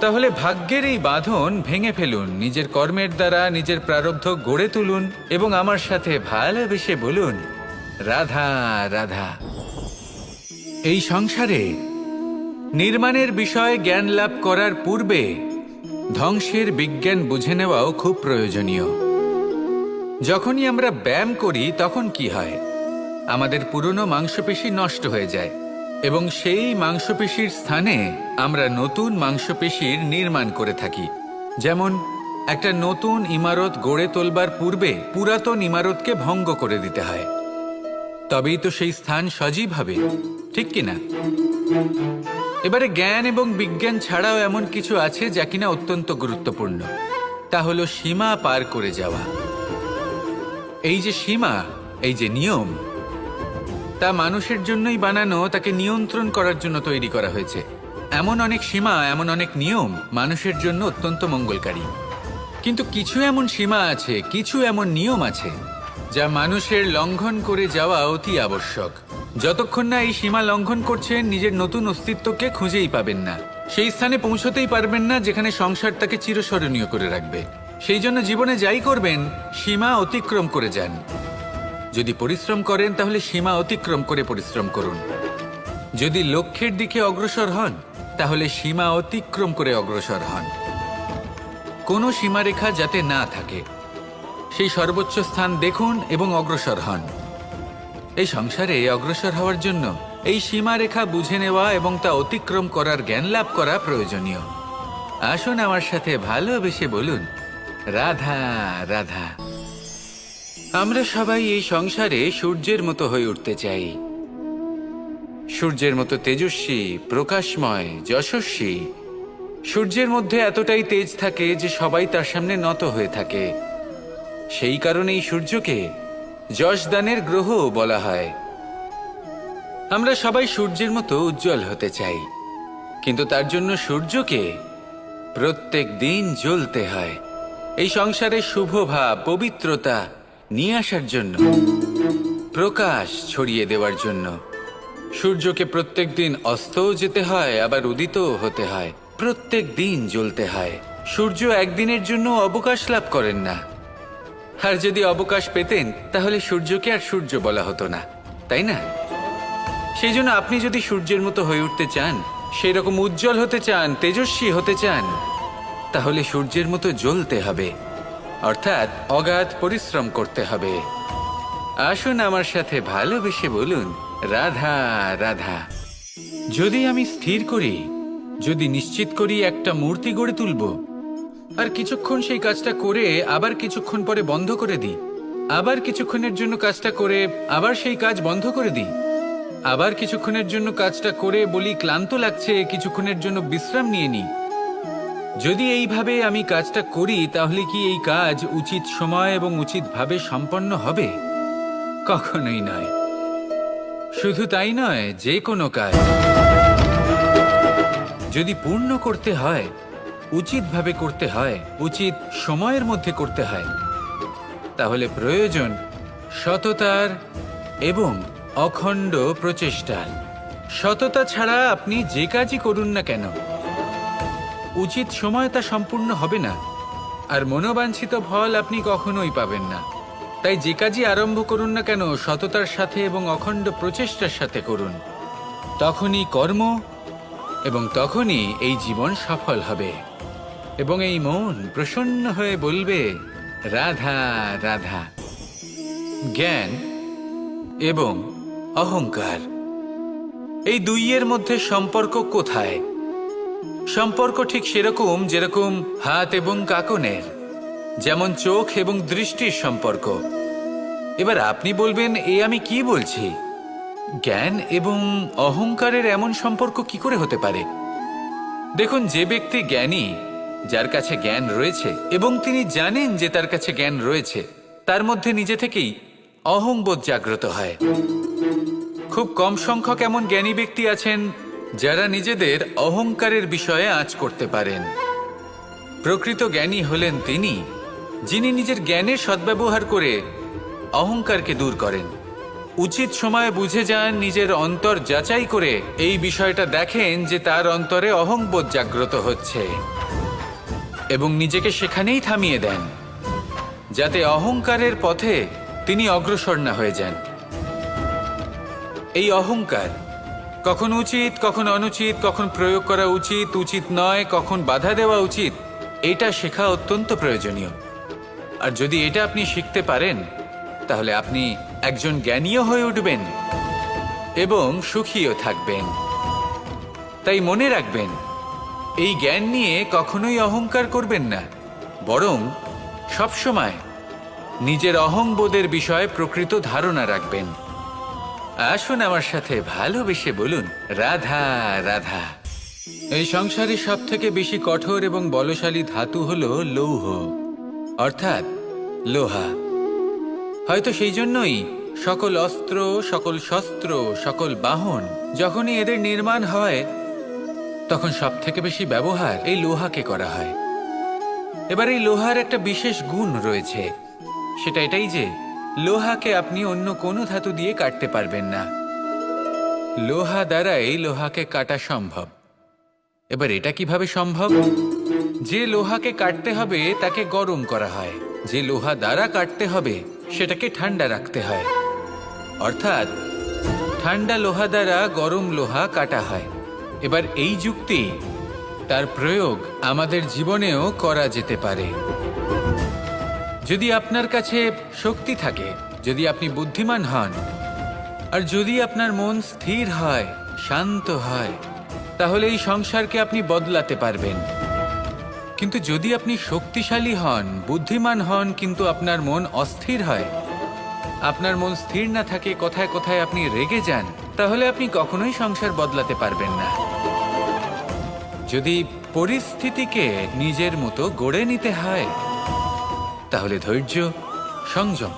তাহলে ভাগ্যের এই বাঁধন ভেঙে ফেলুন, নিজের কর্মের দ্বারা নিজের প্রারব্ধ গড়ে তুলুন এবং আমার সাথে ভালোবেসে বলুন, রাধা রাধা। এই সংসারে নির্মাণের বিষয়ে জ্ঞান লাভ করার পূর্বে ধ্বংসের বিজ্ঞান বুঝে নেওয়াও খুব প্রয়োজনীয়। যখনই আমরা ব্যায়াম করি তখন কি হয়? আমাদের পুরনো মাংসপেশি নষ্ট হয়ে যায় এবং সেই মাংসপেশির স্থানে আমরা নতুন মাংসপেশির নির্মাণ করে থাকি। যেমন একটা নতুন ইমারত গড়ে তোলবার পূর্বে পুরাতন ইমারতকে ভঙ্গ করে দিতে হয়, তবেই তো সেই স্থান সজীব হবে, ঠিক কিনা? এবারে জ্ঞান এবং বিজ্ঞান ছাড়াও এমন কিছু আছে যা কিনা অত্যন্ত গুরুত্বপূর্ণ। তা হলো সীমা পার করে যাওয়া। এই যে সীমা, এই যে নিয়ম, তা মানুষের জন্যই বানানো, তাকে নিয়ন্ত্রণ করার জন্য তৈরি করা হয়েছে। এমন অনেক সীমা, এমন অনেক নিয়ম মানুষের জন্য অত্যন্ত মঙ্গলকারী। কিন্তু কিছু এমন সীমা আছে, কিছু এমন নিয়ম আছে যা মানুষের লঙ্ঘন করে যাওয়া অতি আবশ্যক। যতক্ষণ না এই সীমা লঙ্ঘন করছেন, নিজের নতুন অস্তিত্বকে খুঁজেই পাবেন না, সেই স্থানে পৌঁছতেই পারবেন না যেখানে সংসার তাকে চিরস্মরণীয় করে রাখবে। সেই জন্য জীবনে যাই করবেন, সীমা অতিক্রম করে যান। যদি পরিশ্রম করেন তাহলে সীমা অতিক্রম করে পরিশ্রম করুন। যদি লক্ষ্যের দিকে অগ্রসর হন তাহলে সীমা অতিক্রম করে অগ্রসর হন। কোনো সীমারেখা যাতে না থাকে, সেই সর্বোচ্চ স্থান দেখুন এবং অগ্রসর হন। এই সংসারে অগ্রসর হওয়ার জন্য এই সীমারেখা বুঝে নেওয়া এবং তা অতিক্রম করার জ্ঞান লাভ করা প্রয়োজনীয়। আসুন আমার সাথে ভালোবেসে বলুন, রাধা রাধা। আমরা সবাই এই সংসারে সূর্যের মতো হয়ে উঠতে চাই, সূর্যের মতো তেজস্বী, প্রকাশময়, যশস্বী। সূর্যের মধ্যে এতটাই তেজ থাকে যে সবাই তার সামনে নত হয়ে থাকে। সেই কারণেই সূর্যকে যশদানের গ্রহ বলা হয়। আমরা সবাই সূর্যের মতো উজ্জ্বল হতে চাই, কিন্তু তার জন্য সূর্যকে প্রত্যেক দিন জ্বলতে হয়। এই সংসারে শুভ ভাব, পবিত্রতা নিয়ে আসার জন্য, প্রকাশ ছড়িয়ে দেওয়ার জন্য সূর্যকে প্রত্যেক দিন অস্তও যেতে হয়, আবার উদিতও হতে হয়, প্রত্যেক দিন জ্বলতে হয়। সূর্য একদিনের জন্য অবকাশ লাভ করেন না। আর যদি অবকাশ পেতেন তাহলে সূর্যকে আর সূর্য বলা হতো না, তাই না? সেই জন্য আপনি যদি সূর্যের মতো হয়ে উঠতে চান, সেই রকম উজ্জ্বল হতে চান, তেজস্বী হতে চান, তাহলে সূর্যের মতো জ্বলতে হবে, অর্থাৎ অগাধ পরিশ্রম করতে হবে। আসুন আমার সাথে ভালোবেসে বলুন, রাধা রাধা। যদি আমি স্থির করি, যদি নিশ্চিত করি একটা মূর্তি গড়ে তুলব, আর কিছুক্ষণ সেই কাজটা করে আবার কিছুক্ষণ পরে বন্ধ করে দিই, আবার কিছুক্ষণের জন্য কাজটা করে আবার সেই কাজ বন্ধ করে দিই, আবার কিছুক্ষণের জন্য কাজটা করে বলি ক্লান্ত লাগছে, কিছুক্ষণের জন্য বিশ্রাম নিয়ে নিই, যদি এইভাবে আমি কাজটা করি তাহলে কি এই কাজ উচিত সময় এবং উচিতভাবে সম্পন্ন হবে? কখনোই নয়। শুধু তাই নয়, যে কোনো কাজ যদি পূর্ণ করতে হয়, উচিতভাবে করতে হয়, উচিত সময়ের মধ্যে করতে হয়, তাহলে প্রয়োজন সততার এবং অখণ্ড প্রচেষ্টার। সততা ছাড়া আপনি যে কাজই করুন না কেন, উচিত সময় তা সম্পূর্ণ হবে না, আর মনোবাঞ্ছিত ফল আপনি কখনোই পাবেন না। তাই যে কাজই আরম্ভ করুন না কেন, সততার সাথে এবং অখণ্ড প্রচেষ্টার সাথে করুন। তখনই কর্ম এবং তখনই এই জীবন সফল হবে এবং এই মন প্রসন্ন হয়ে বলবে, রাধা রাধা। জ্ঞান এবং অহংকার, এই দুইয়ের মধ্যে সম্পর্ক কোথায়? সম্পর্ক ঠিক সেরকম যেরকম হাত এবং কাকনের, যেমন চোখ এবং দৃষ্টির সম্পর্ক। এবার আপনি বলবেন, এ আমি কি বলছি? জ্ঞান এবং অহংকারের এমন সম্পর্ক কি করে হতে পারে? দেখুন, যে ব্যক্তি জ্ঞানী, যার কাছে জ্ঞান রয়েছে এবং তিনি জানেন যে তার কাছে জ্ঞান রয়েছে, তার মধ্যে নিজে থেকেই অহংবোধ জাগ্রত হয়। খুব কম সংখ্যক এমন জ্ঞানী ব্যক্তি আছেন যারা নিজেদের অহংকারের বিষয়ে আঁচ করতে পারেন। প্রকৃত জ্ঞানী হলেন তিনি, যিনি নিজের জ্ঞানের সদ্ব্যবহার করে অহংকারকে দূর করেন। উচিত সময়ে বুঝে যান, নিজের অন্তর যাচাই করে এই বিষয়টা দেখেন যে তার অন্তরে অহংবোধ জাগ্রত হচ্ছে এবং নিজেকে সেখানেই থামিয়ে দেন, যাতে অহংকারের পথে তিনি অগ্রসর না হয়ে যান। এই অহংকার কখন উচিত, কখন অনুচিত, কখন প্রয়োগ করা উচিত, উচিত নয়, কখন বাধা দেওয়া উচিত, এটা শেখা অত্যন্ত প্রয়োজনীয়। আর যদি এটা আপনি শিখতে পারেন, তাহলে আপনি একজন জ্ঞানীও হয়ে উঠবেন এবং সুখীও থাকবেন। তাই মনে রাখবেন, এই জ্ঞান নিয়ে কখনোই অহংকার করবেন না, বরং সবসময় নিজের অহংবোধের বিষয়ে প্রকৃত ধারণা রাখবেন। আসুন আমার সাথে ভালোবেসে বলুন, রাধা রাধা। এই সংসারে সব থেকে বেশি কঠোর এবং বলশালী ধাতু হল লৌহ। অর্থাৎ লোহা। হয়তো সেই জন্যই সকল অস্ত্র, সকল শস্ত্র, সকল বাহন যখনই এদের নির্মাণ হয় তখন সব থেকে বেশি ব্যবহার এই লোহাকে করা হয়। এবার এই লোহার একটা বিশেষ গুণ রয়েছে, সেটা এটাই যে লোহাকে আপনি অন্য কোনো ধাতু দিয়ে কাটতে পারবেন না। লোহা দ্বারাই লোহাকে কাটা সম্ভব। এবার এটা কিভাবে সম্ভব? যে লোহাকে কাটতে হবে তাকে গরম করা হয়, যে লোহা দ্বারা কাটতে হবে সেটাকে ঠান্ডা রাখতে হয়। অর্থাৎ ঠান্ডা লোহা দ্বারা গরম লোহা কাটা হয়। এবার এই যুক্তি, তার প্রয়োগ আমাদের জীবনেও করা যেতে পারে। যদি আপনার কাছে শক্তি থাকে, যদি আপনি বুদ্ধিমান হন, আর যদি আপনার মন স্থির হয়, শান্ত হয়, তাহলে এই সংসারকে আপনি বদলাতে পারবেন। কিন্তু যদি আপনি শক্তিশালী হন, বুদ্ধিমান হন, কিন্তু আপনার মন অস্থির হয়, আপনার মন স্থির না থাকে, কোথায় কোথায় আপনি রেগে যান, তাহলে আপনি কখনোই সংসার বদলাতে পারবেন না। যদি পরিস্থিতিকে নিজের মতো গড়ে নিতে হয়, তাহলে ধৈর্য, সংযম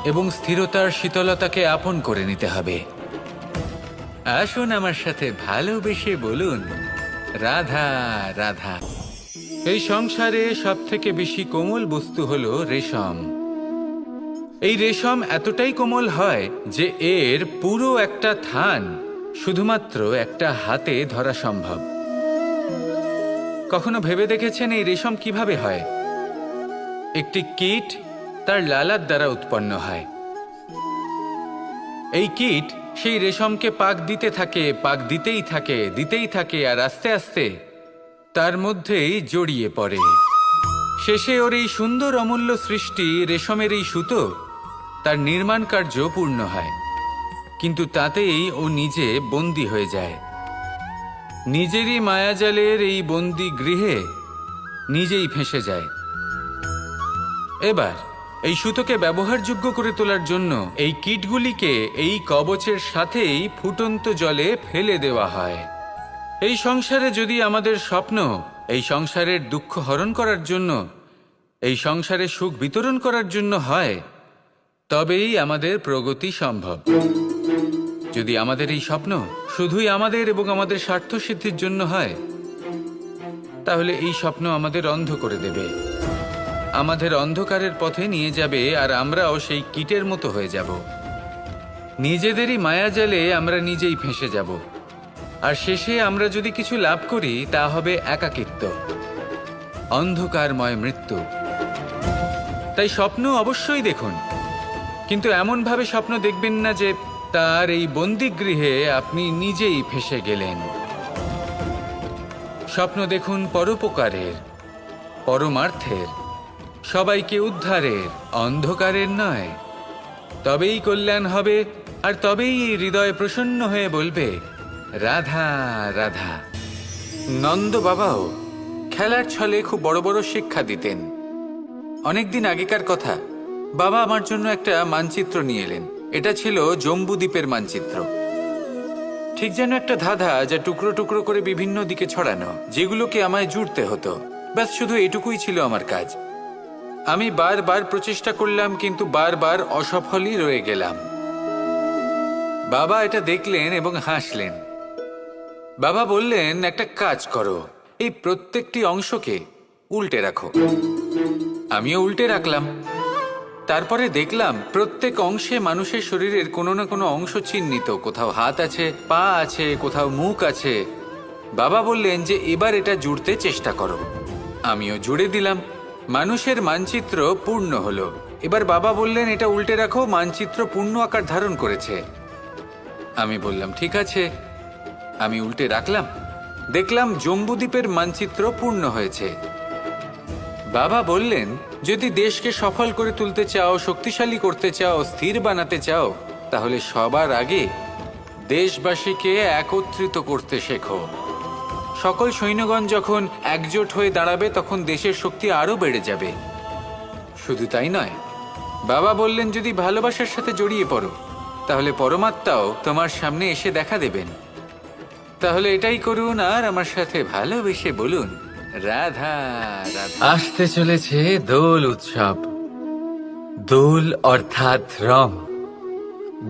এবং স্থিরতার শীতলতাকে আপন করে নিতে হবে। আসুন আমার সাথে ভালোবেসে বলুন, রাধা রাধা। এই সংসারে সব থেকে বেশি কোমল বস্তু হলো রেশম। এই রেশম এতটাই কোমল হয় যে এর পুরো একটা থান শুধুমাত্র একটা হাতে ধরা সম্ভব। কখনো ভেবে দেখেছেন এই রেশম কিভাবে হয়? একটি কীট তার লালার দ্বারা উৎপন্ন হয়। এই কীট সেই রেশমকে পাক দিতে থাকে, পাক দিতেই থাকে, আর আস্তে আস্তে তার মধ্যেই জড়িয়ে পড়ে। শেষে ওর এই সুন্দর অমূল্য সৃষ্টি রেশমের এই সুতো, তার নির্মাণ কার্য পূর্ণ হয়। কিন্তু তাতেই ও নিজে বন্দী হয়ে যায়। নিজেরই মায়াজালের এই বন্দী গৃহে নিজেই ফেঁসে যায়। এবার এই সুতোকে ব্যবহারযোগ্য করে তোলার জন্য এই কীটগুলিকে এই কবচের সাথেই ফুটন্ত জলে ফেলে দেওয়া হয়। এই সংসারে যদি আমাদের স্বপ্ন এই সংসারের দুঃখ হরণ করার জন্য, এই সংসারে সুখ বিতরণ করার জন্য হয়, তবেই আমাদের প্রগতি সম্ভব। যদি আমাদের এই স্বপ্ন শুধুই আমাদের এবং আমাদের স্বার্থ সিদ্ধির জন্য হয়, তাহলে এই স্বপ্ন আমাদের অন্ধ করে দেবে, আমাদের অন্ধকারের পথে নিয়ে যাবে, আর আমরাও সেই কীটের মতো হয়ে যাব। নিজেদেরই মায়াজালে আমরা নিজেই ফেঁসে যাব, আর শেষে আমরা যদি কিছু লাভ করি তা হবে একাকিত্ব, অন্ধকারময় মৃত্যু। তাই স্বপ্ন অবশ্যই দেখুন, কিন্তু এমনভাবে স্বপ্ন দেখবেন না যে তার এই বন্দিগৃহে আপনি নিজেই ফেঁসে গেলেন। স্বপ্ন দেখুন পরোপকারের, পরমার্থের, সবাইকে উদ্ধারের, অন্ধকারের নয়। তবেই কল্যাণ হবে, আর তবেই এই হৃদয় প্রসন্ন হয়ে বলবে, রাধা রাধা। নন্দ বাবাও খেলার ছলে খুব বড় বড় শিক্ষা দিতেন। অনেকদিন আগেকার কথা, বাবা আমার জন্য একটা মানচিত্র নিয়ে এলেন। এটা ছিল জম্বুদ্বীপের মানচিত্র, ঠিক যেন একটা ধাঁধা, যা টুকরো টুকরো করে বিভিন্ন দিকে ছড়ানো, যেগুলোকে আমায় জুড়তে হতো। ব্যাস শুধু এটুকুই ছিল আমার কাজ। আমি বারবার প্রচেষ্টা করলাম, কিন্তু বারবার অসফলই রয়ে গেলাম। বাবা এটা দেখলেন এবং হাসলেন। বাবা বললেন, একটা কাজ করো, এই প্রত্যেকটি অংশকে উল্টে রাখো। আমিও উল্টে রাখলাম। তারপরে দেখলাম প্রত্যেক অংশে মানুষের শরীরের কোনো না কোনো অংশ চিহ্নিত। কোথাও হাত আছে, পা আছে, কোথাও মুখ আছে। বাবা বললেন যে এবার এটা জুড়তে চেষ্টা করো। আমিও জুড়ে দিলাম। মানুষের মানচিত্র পূর্ণ হলো। এবার বাবা বললেন, এটা উল্টে রাখো, মানচিত্র পূর্ণ আকার ধারণ করেছে। আমি বললাম, ঠিক আছে। আমি উল্টে রাখলাম, দেখলাম জম্বুদ্বীপের মানচিত্র পূর্ণ হয়েছে। বাবা বললেন, যদি দেশকে সফল করে তুলতে চাও, শক্তিশালী করতে চাও, স্থির বানাতে চাও, তাহলে সবার আগে দেশবাসীকে একত্রিত করতে শেখো। সকল সৈন্যগণ যখন একজোট হয়ে দাঁড়াবে, তখন দেশের শক্তি আরো বেড়ে যাবে। শুধু তাই নয়, বাবা বললেন, যদি ভালোবাসার সাথে জড়িয়ে পড়ো, তাহলে পরমাত্মাও তোমার সামনে এসে দেখা দেবেন। তাহলে এটাই করুন, আর আমার সাথে ভালোবেসে বলুন, রাধা রাধা। আসতে চলেছে দোল উৎসব। দোল অর্থাৎ রং,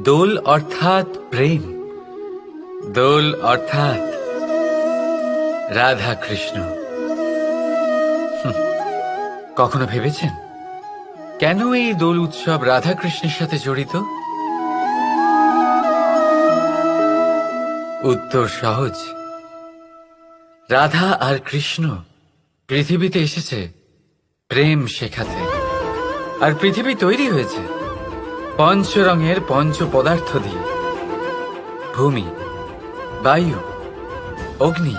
দোল অর্থাৎ প্রেম, দোল অর্থাৎ রাধা কৃষ্ণ। কখনো ভেবেছেন কেন এই দোল উৎসব রাধা কৃষ্ণের সাথে জড়িত? উত্তর সহজ। রাধা আর কৃষ্ণ পৃথিবীতে এসেছে প্রেম শেখাতে, আর পৃথিবী তৈরি হয়েছে পঞ্চরঙের পঞ্চ পদার্থ দিয়ে: ভূমি, বায়ু, অগ্নি,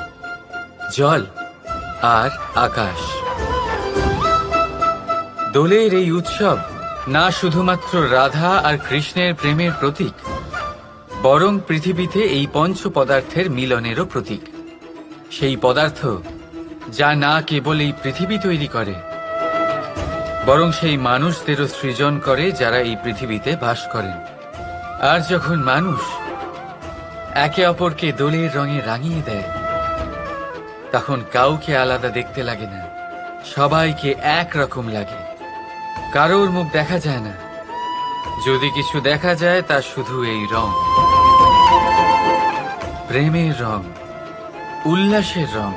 জল আর আকাশ। দোলের এই উৎসব না শুধুমাত্র রাধা আর কৃষ্ণের প্রেমের প্রতীক, বরং পৃথিবীতে এই পঞ্চ পদার্থের মিলনেরও প্রতীক। সেই পদার্থ যা না কেবল এই পৃথিবী তৈরি করে, বরং সেই মানুষদেরও সৃজন করে যারা এই পৃথিবীতে বাস করেন। আর যখন মানুষ একে অপরকে দোলের রঙে রাঙিয়ে দেয়, তখন কাউকে আলাদা দেখতে লাগে না, সবাইকে একরকম লাগে। কারোর মুখ দেখা যায় না, যদি কিছু দেখা যায় তা শুধু এই রং, প্রেমের রং, উল্লাসের রং,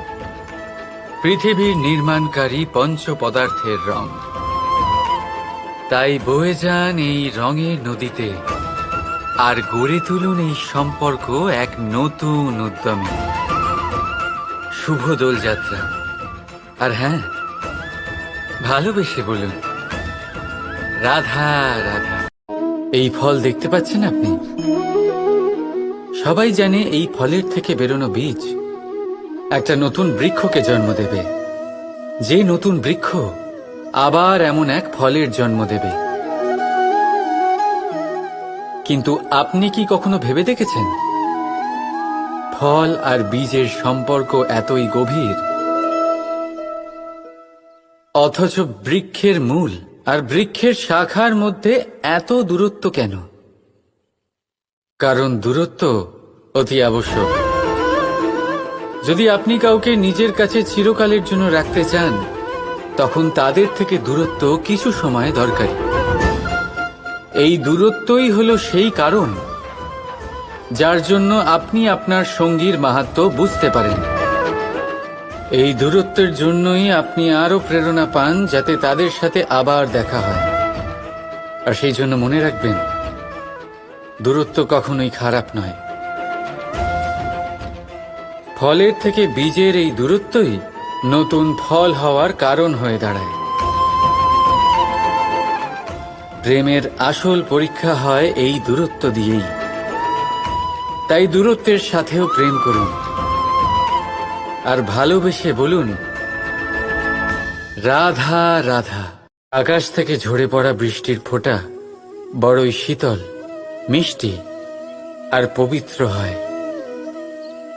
পৃথিবীর নির্মাণকারী পঞ্চ পদার্থের রং। তাই বয়ে যান এই রঙের নদীতে আর গড়ে তুলুন এই সম্পর্ক এক নতুন উদ্যমে। শুভ দোলযাত্রা। আর হ্যাঁ, ভালোবেসে বলুন রাধা রাধা। এই ফল দেখতে পাচ্ছেন আপনি? সবাই জানে এই ফলের থেকে বেরোনো বীজ একটা নতুন বৃক্ষকে জন্ম দেবে, যে নতুন বৃক্ষ আবার এমন এক ফলের জন্ম দেবে। কিন্তু আপনি কি কখনো ভেবে দেখেছেন ফল আর বীজের সম্পর্ক এতই গভীর, অথচ বৃক্ষের মূল আর বৃক্ষের শাখার মধ্যে এত দূরত্ব কেন? কারণ দূরত্ব অতি আবশ্যক। যদি আপনি কাউকে নিজের কাছে চিরকালের জন্য রাখতে চান, তখন তাদের থেকে দূরত্ব কিছু সময় দরকারি। এই দূরত্বই হলো সেই কারণ যার জন্য আপনি আপনার সঙ্গীর মাহাত্ম্য বুঝতে পারেন। এই দূরত্বের জন্যই আপনি আরো প্রেরণা পান যাতে তাদের সাথে আবার দেখা হয়। আর সেই জন্য মনে রাখবেন, দূরত্ব কখনোই খারাপ নয়। ফলের থেকে বীজের এই দূরত্বই নতুন ফল হওয়ার কারণ হয়ে দাঁড়ায়। প্রেমের আসল পরীক্ষা হয় এই দূরত্ব দিয়েই। তাই দূরত্বের সাথেও প্রেম করুন আর ভালোবেসে বলুন রাধা রাধা। আকাশ থেকে ঝরে পড়া বৃষ্টির ফোঁটা বড়ই শীতল, মিষ্টি আর পবিত্র হয়,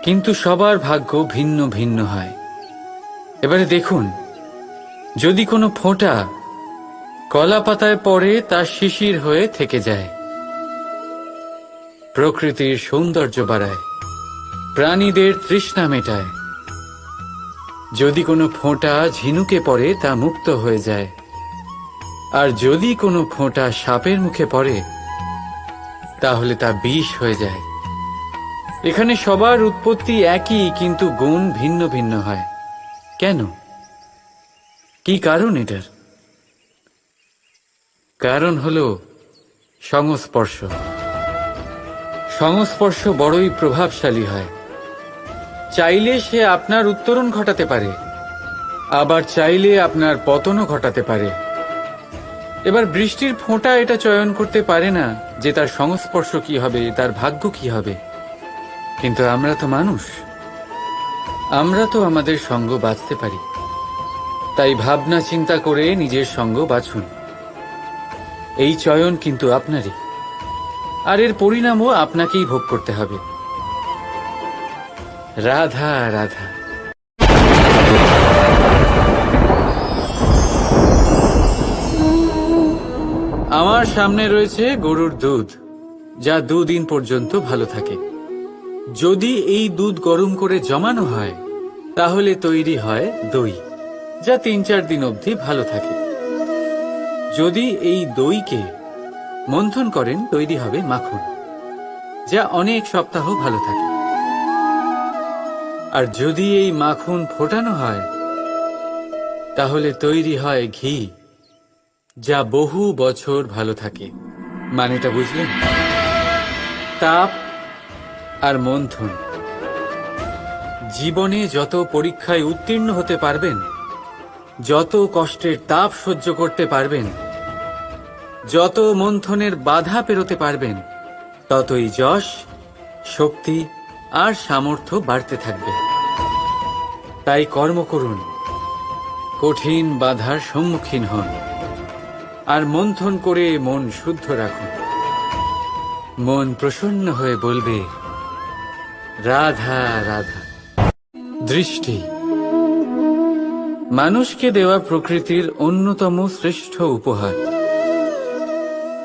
কিন্তু সবার ভাগ্য ভিন্ন ভিন্ন হয়। এবারে দেখুন, যদি কোনো ফোঁটা কলা পাতায় পড়ে তা শিশির হয়ে থেকে যায়, প্রকৃতির সৌন্দর্য বাড়ায়, প্রাণীদের তৃষ্ণা মেটায়। যদি কোনো ফোঁটা ঝিনুকে পড়ে তা মুক্ত হয়ে যায়, আর যদি কোনো ফোঁটা সাপের মুখে পড়ে তাহলে তা বিষ হয়ে যায়। এখানে সবার উৎপত্তি একই, কিন্তু গুণ ভিন্ন ভিন্ন হয়। কেন? কি কারণ এটার? কারণ হলো সংস্পর্শ। সংস্পর্শ বড়ই প্রভাবশালী হয়। চাইলে সে আপনার উত্তরণ ঘটাতে পারে, আবার চাইলে আপনার পতনও ঘটাতে পারে। এবার বৃষ্টির ফোঁটা এটা চয়ন করতে পারে না যে তার সংস্পর্শ কি হবে, তার ভাগ্য কি হবে। কিন্তু আমরা তো মানুষ, আমরা তো আমাদের সঙ্গ বাঁচতে পারি। তাই ভাবনা চিন্তা করে নিজের সঙ্গ বাছুন। এই চয়ন কিন্তু আপনারই, আর এর পরিণামও আপনাকেই ভোগ করতে হবে। রাধা রাধা। আমার সামনে রয়েছে গরুর দুধ, যা 2 দিন পর্যন্ত ভালো থাকে। যদি এই দুধ গরম করে জমানো হয় তাহলে তৈরি হয় দই, যা 3-4 দিন অবধি ভালো থাকে। যদি এই দইকে মন্থন করেন তৈরি হবে মাখন, যা অনেক সপ্তাহ ভালো থাকে। আর যদি এই মাখন ফোটানো হয় তাহলে তৈরি হয় ঘি, যা বহু বছর ভালো থাকে। মানেটা বুঝলেন? তাপ আর মন্থন। জীবনে যত পরীক্ষায় উত্তীর্ণ হতে পারবেন, যত কষ্টের তাপ সহ্য করতে পারবেন, যত মন্থনের বাধা পেরোতে পারবেন, ততই যশ, শক্তি আর সামর্থ্য বাড়তে থাকবে। তাই কর্ম করুন, কঠিন বাধার সম্মুখীন হন, আর মন্থন করে মন শুদ্ধ রাখুন। মন প্রসন্ন হয়ে বলবে, রাধা রাধা। দৃষ্টি মানুষকে দেওয়া প্রকৃতির অন্যতম শ্রেষ্ঠ উপহার।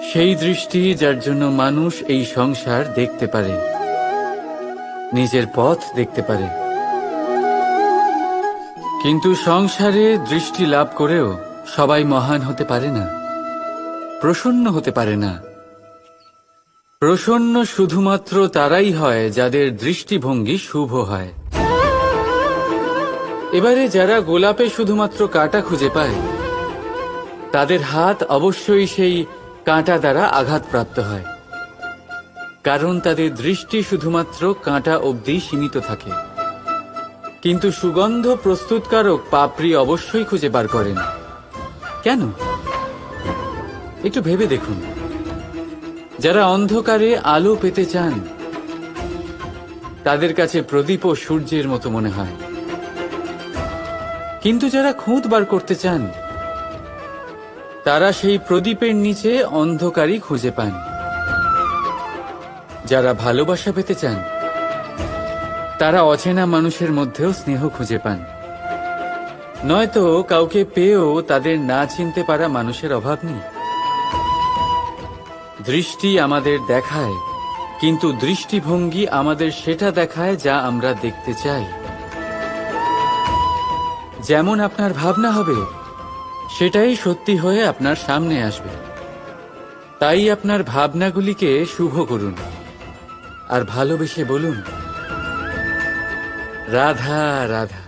সেই দৃষ্টি যার জন্য মানুষ এই সংসার দেখতে পারে, নিজের পথ দেখতে পারে। কিন্তু সংসারে দৃষ্টি লাভ করেও সবাই মহান হতে পারে না, প্রসন্ন হতে পারে না। প্রসন্ন শুধুমাত্র তারাই হয় যাদের দৃষ্টিভঙ্গি শুভ হয়। এবারে যারা গোলাপে শুধুমাত্র কাঁটা খুঁজে পায়, তাদের হাত অবশ্যই সেই কাঁটা দ্বারা আঘাতপ্রাপ্ত হয়, কারণ তাদের দৃষ্টি শুধুমাত্র কাঁটা অবধি সীমিত থাকে। কিন্তু সুগন্ধ প্রস্তুতকারক পাপড়ি অবশ্যই খুঁজে বার করেন। কেন? একটু ভেবে দেখুন। যারা অন্ধকারে আলো পেতে চান, তাদের কাছে প্রদীপ ও সূর্যের মতো মনে হয়। কিন্তু যারা খুঁত বার করতে চান, তারা সেই প্রদীপের নিচে অন্ধকারই খুঁজে পান। যারা ভালোবাসা পেতে চান, তারা অচেনা মানুষের মধ্যেও স্নেহ খুঁজে পান। নয়তো কাউকে পেয়েও তাদের না চিনতে পারা মানুষের অভাব নেই। দৃষ্টি আমাদের দেখায়, কিন্তু দৃষ্টিভঙ্গি আমাদের সেটা দেখায় যা আমরা দেখতে চাই। যেমন আপনার ভাবনা হবে, সেটাই সত্যি হয়ে আপনার সামনে আসবে। তাই আপনার ভাবনাগুলিকে শুভ করুন, আর ভালোবেসে বলুন, রাধা রাধা।